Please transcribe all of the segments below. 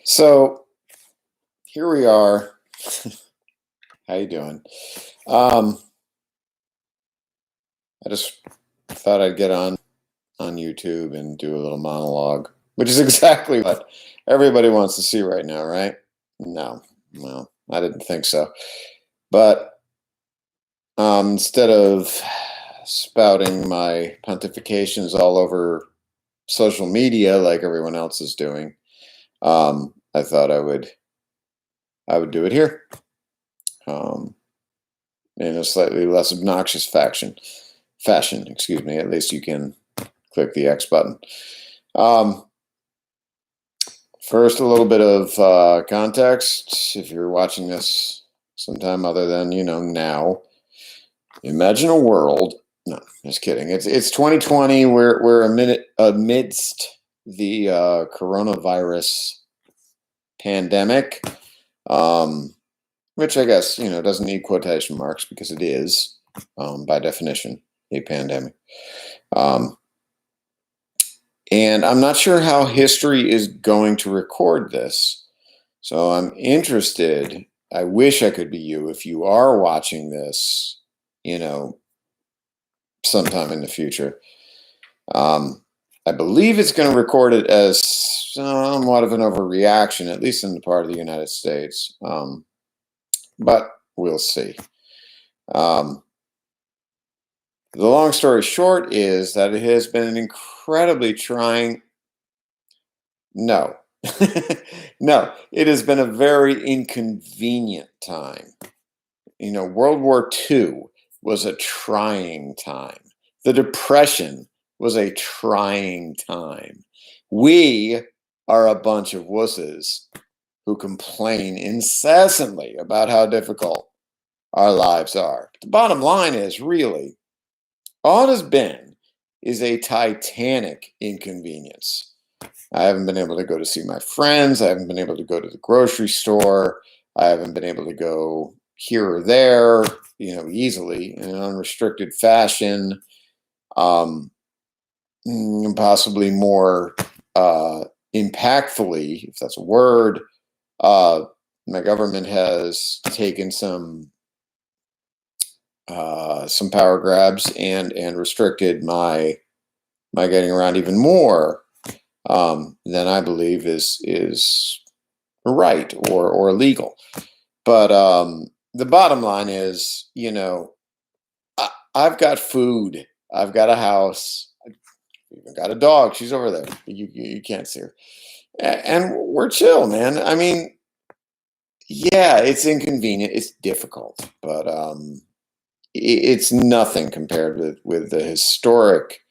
So here we are. How you doing? Um, I just thought I'd get on YouTube and do a little monologue, which is exactly what everybody wants to see right now, right? No, no, I didn't think so. But instead of spouting my pontifications all over social media like everyone else is doing, I thought I would do it here. Um, in a slightly less obnoxious fashion, excuse me. At least you can click the X button. Um, First, a little bit of context. If you're watching this sometime other than now, imagine a world. No, just kidding. It's 2020. We're amidst the coronavirus pandemic, um, which I guess doesn't need quotation marks because it is, by definition, a pandemic. Um, And I'm not sure how history is going to record this. So I'm interested. I wish I could be you if you are watching this, you know, sometime in the future. Um, I believe it's going to record it as somewhat of an overreaction, at least in the part of the United States. But we'll see. Um, the long story short is that it has been an incredibly trying. No. No, it has been a very inconvenient time. World War II was a trying time. The Depression was a trying time. We are a bunch of wusses who complain incessantly about how difficult our lives are. The bottom line is really, all it has been is a titanic inconvenience. I haven't been able to go to see my friends. I haven't been able to go to the grocery store. I haven't been able to go here or there, easily in an unrestricted fashion. Um, Possibly more impactfully, if that's a word, uh, my government has taken some power grabs and restricted my getting around even more than I believe is right or legal. But the bottom line is, I've got food, I've got a house, I've even got a dog. She's over there. You can't see her, and we're chill, man. I mean, yeah, it's inconvenient, it's difficult, but it's nothing compared with the historic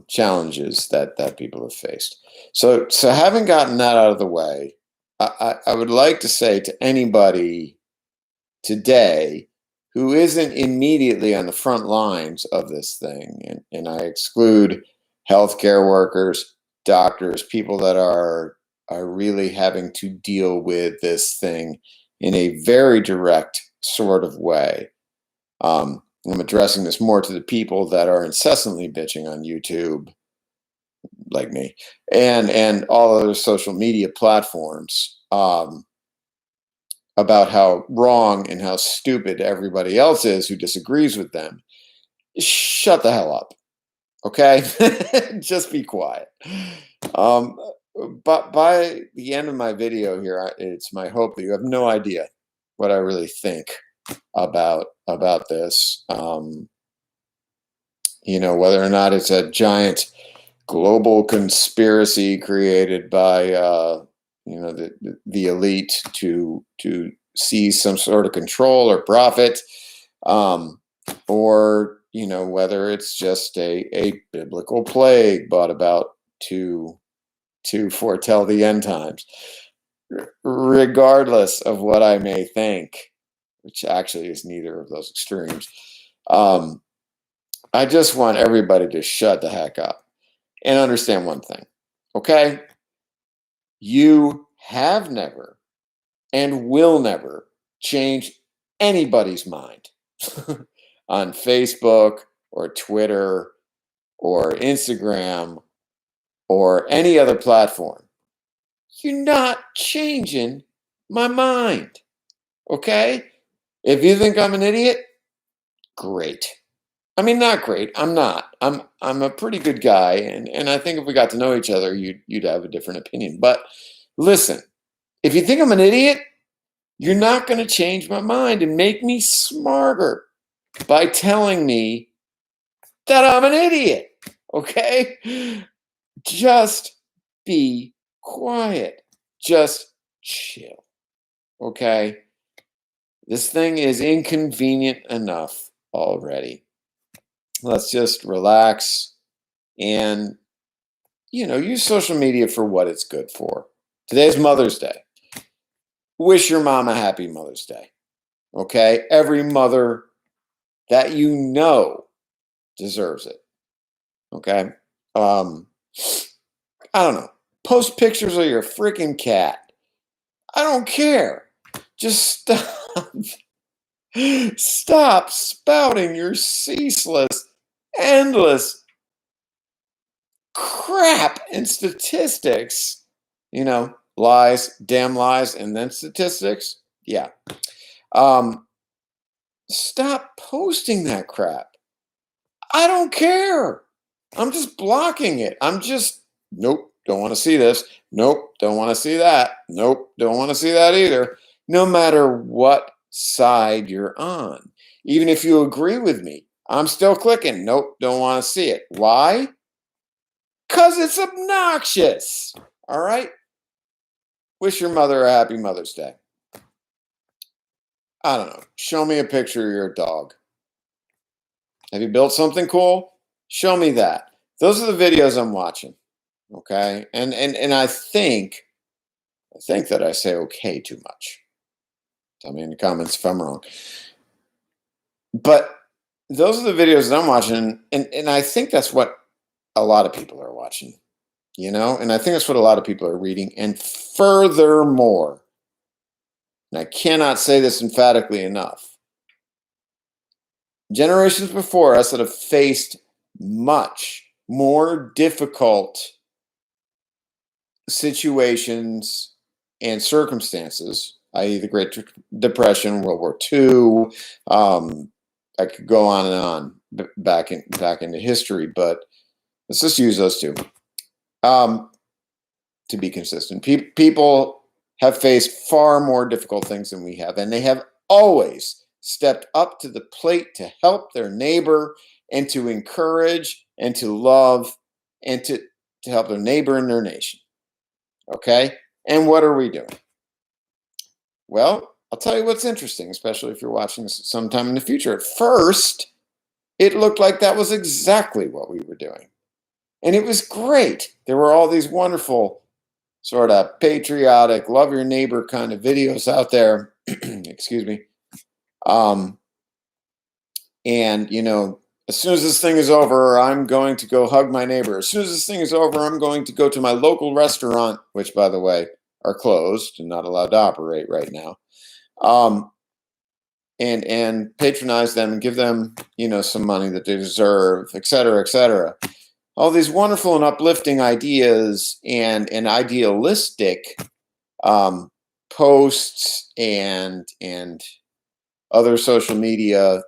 challenges that people have faced. So having gotten that out of the way, I would like to say to anybody today who isn't immediately on the front lines of this thing, and I exclude healthcare workers, doctors, people that are really having to deal with this thing in a very direct sort of way. I'm addressing this more to the people that are incessantly bitching on YouTube, like me, and all other social media platforms, about how wrong and how stupid everybody else is who disagrees with them. Shut the hell up, okay? Just be quiet. Um, but by the end of my video here, it's my hope that you have no idea what I really think about this. Whether or not it's a giant global conspiracy created by the elite to seize some sort of control or profit, or whether it's just a biblical plague brought about to foretell the end times. Regardless of what I may think, which actually is neither of those extremes, um, I just want everybody to shut the heck up and understand one thing, okay? You have never and will never change anybody's mind on Facebook or Twitter or Instagram or any other platform you're not changing my mind. Okay? If you think I'm an idiot, great. I mean, not great. I'm not. I'm a pretty good guy, and I think if we got to know each other, you'd have a different opinion. But listen, if you think I'm an idiot, you're not going to change my mind and make me smarter by telling me that I'm an idiot. Okay? Just be quiet. Just chill. Okay? This thing is inconvenient enough already. Let's just relax and, use social media for what it's good for. Today's Mother's Day. Wish your mom a happy Mother's Day. Okay? Every mother that you know deserves it. Okay? I don't know. Post pictures of your freaking cat. I don't care. Just stop. Stop spouting your ceaseless, endless crap and statistics. Lies, damn lies, and then statistics. Yeah. Stop posting that crap. I don't care. I'm just blocking it. Nope, don't want to see this. Nope, don't want to see that. Nope, don't want to see that either. No matter what side you're on. Even if you agree with me, I'm still clicking. Nope, don't want to see it. Why? Because it's obnoxious. All right? Wish your mother a happy Mother's Day. I don't know. Show me a picture of your dog. Have you built something cool? Show me that. Those are the videos I'm watching. Okay? And I think that I say okay too much. Tell me in the comments if I'm wrong. But those are the videos that I'm watching, and I think that's what a lot of people are watching. And I think that's what a lot of people are reading. And furthermore, and I cannot say this emphatically enough, generations before us that have faced much more difficult situations and circumstances, i.e., the Great Depression, World War II. I could go on and on back into history, but let's just use those two to be consistent. People have faced far more difficult things than we have, and they have always stepped up to the plate to help their neighbor and to encourage and to love and to help their neighbor and their nation. Okay? And what are we doing? Well, I'll tell you what's interesting, especially if you're watching this sometime in the future. At first, it looked like that was exactly what we were doing. And it was great. There were all these wonderful, sort of patriotic, love your neighbor kind of videos out there. Excuse me. And, as soon as this thing is over, I'm going to go hug my neighbor. As soon as this thing is over, I'm going to go to my local restaurant, which, by the way, are closed and not allowed to operate right now. And patronize them and give them, some money that they deserve, et cetera, et cetera. All these wonderful and uplifting ideas and idealistic posts and other social media,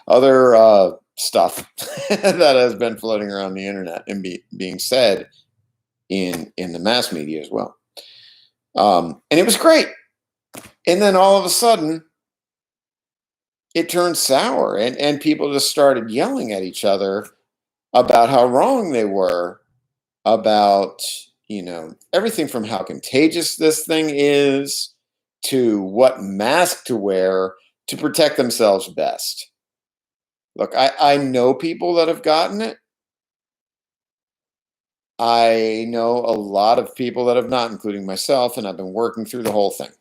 other stuff that has been floating around the internet and being said in the mass media as well. And it was great. And then all of a sudden, it turned sour, and people just started yelling at each other about how wrong they were about, everything from how contagious this thing is to what mask to wear to protect themselves best. Look, I know people that have gotten it. I know a lot of people that have not, including myself, and I've been working through the whole thing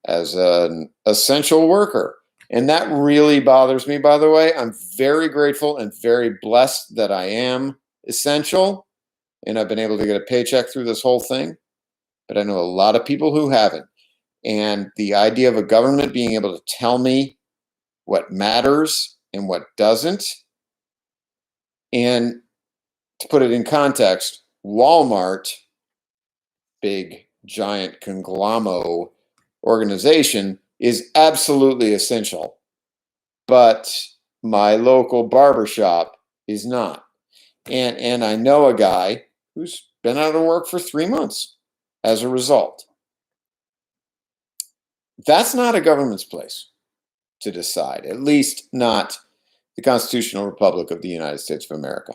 as an essential worker. And that really bothers me, by the way. I'm very grateful and very blessed that I am essential and I've been able to get a paycheck through this whole thing. But I know a lot of people who haven't. And the idea of a government being able to tell me what matters and what doesn't, and to put it in context, Walmart, big giant conglomerate organization, is absolutely essential, but my local barbershop is not. And I know a guy who's been out of work for 3 months as a result. That's not a government's place to decide, at least not the Constitutional Republic of the United States of America.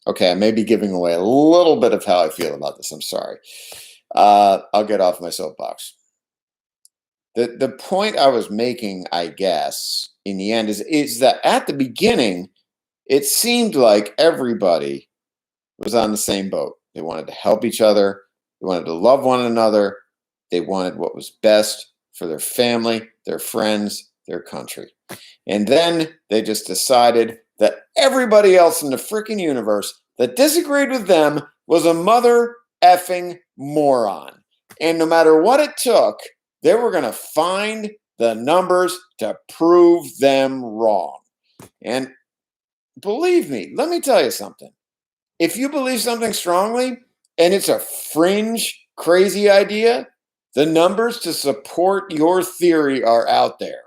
Okay, I may be giving away a little bit of how I feel about this. I'm sorry. I'll get off my soapbox. The point I was making, I guess, in the end is that at the beginning, it seemed like everybody was on the same boat. They wanted to help each other. They wanted to love one another. They wanted what was best for their family, their friends, their country. And then they just decided that everybody else in the freaking universe that disagreed with them was a mother effing moron. And no matter what it took, they were going to find the numbers to prove them wrong. And believe me, let me tell you something. If you believe something strongly and it's a fringe, crazy idea, the numbers to support your theory are out there.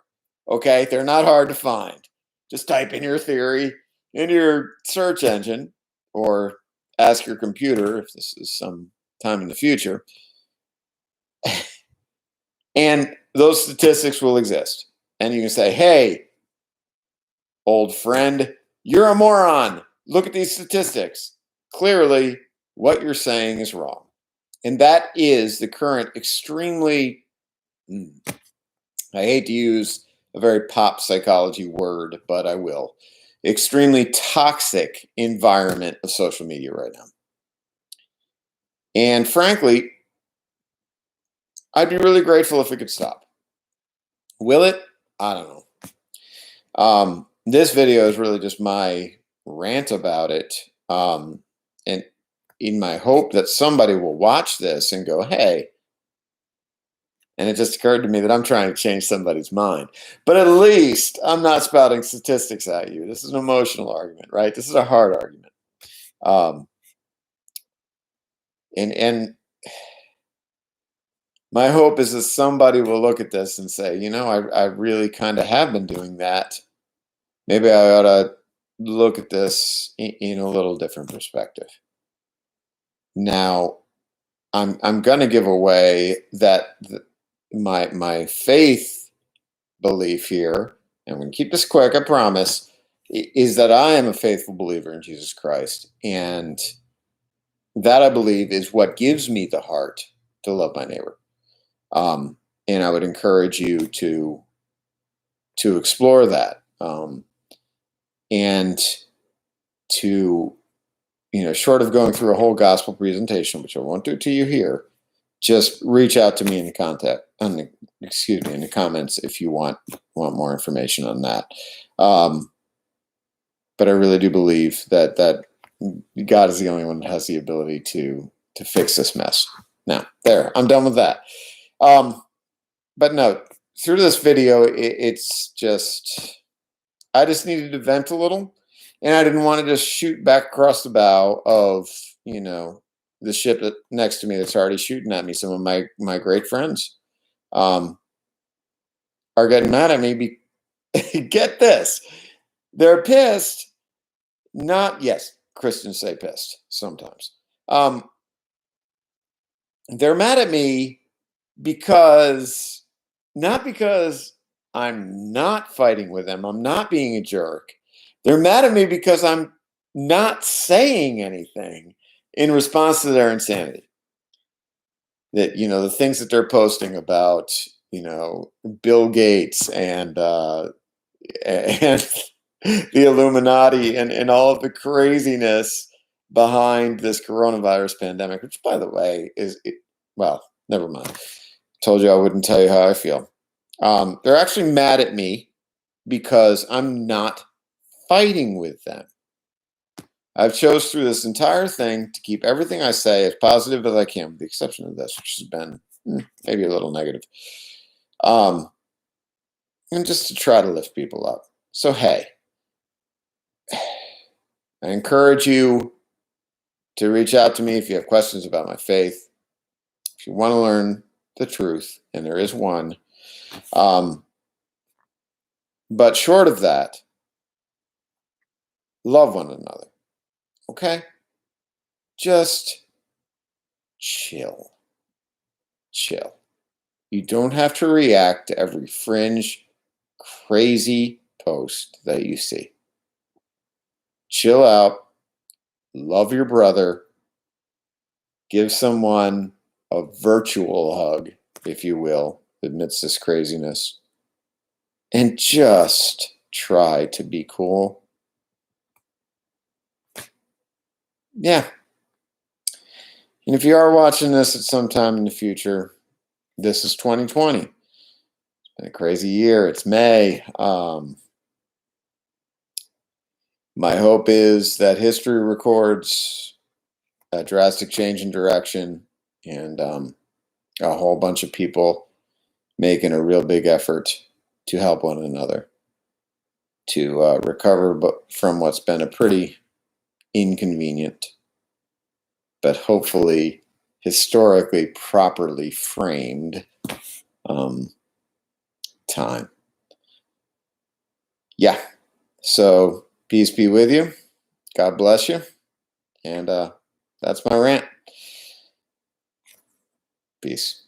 Okay? They're not hard to find. Just type in your theory in your search engine or ask your computer if this is some time in the future. And those statistics will exist. And you can say, hey, old friend, you're a moron. Look at these statistics. Clearly, what you're saying is wrong. And that is the current extremely, I hate to use a very pop psychology word, but I will, extremely toxic environment of social media right now. And frankly, I'd be really grateful if it could stop. Will it? I don't know. This video is really just my rant about it. And in my hope that somebody will watch this and go, hey, and it just occurred to me that I'm trying to change somebody's mind. But at least I'm not spouting statistics at you. This is an emotional argument, right? This is a hard argument. And my hope is that somebody will look at this and say, you know, I really kind of have been doing that. Maybe I ought to look at this in a little different perspective. Now, I'm going to give away that my faith belief here, and I'm going to keep this quick, I promise, is that I am a faithful believer in Jesus Christ. And that, I believe, is what gives me the heart to love my neighbor. And I would encourage you to explore that, and to, short of going through a whole gospel presentation, which I won't do to you here, just reach out to me in the in the comments if you want more information on that. But I really do believe that God is the only one that has the ability to fix this mess. Now, there, I'm done with that. But no, through this video, it's just, I just needed to vent a little, and I didn't want to just shoot back across the bow of, the ship that next to me that's already shooting at me. Some of my great friends are getting mad at me. Get this. They're pissed. Yes, Christians say pissed sometimes. They're mad at me not because I'm not fighting with them. I'm not being a jerk. They're mad at me because I'm not saying anything in response to their insanity. That, the things that they're posting about, Bill Gates and the Illuminati and all of the craziness behind this coronavirus pandemic, which, by the way, well, never mind. Told you I wouldn't tell you how I feel. They're actually mad at me because I'm not fighting with them. I've chose through this entire thing to keep everything I say as positive as I can, with the exception of this, which has been maybe a little negative. And just to try to lift people up. So, hey, I encourage you to reach out to me if you have questions about my faith. If you want to learn the truth, and there is one. But short of that, love one another. Okay? Just chill. Chill. You don't have to react to every fringe, crazy post that you see. Chill out. Love your brother. Give someone a virtual hug, if you will, amidst this craziness. And just try to be cool. Yeah. And if you are watching this at some time in the future, this is 2020. It's been a crazy year. It's May. My hope is that history records a drastic change in direction and a whole bunch of people making a real big effort to help one another to recover from what's been a pretty inconvenient, but hopefully historically properly framed time. Yeah. So peace be with you. God bless you. And that's my rant. Peace.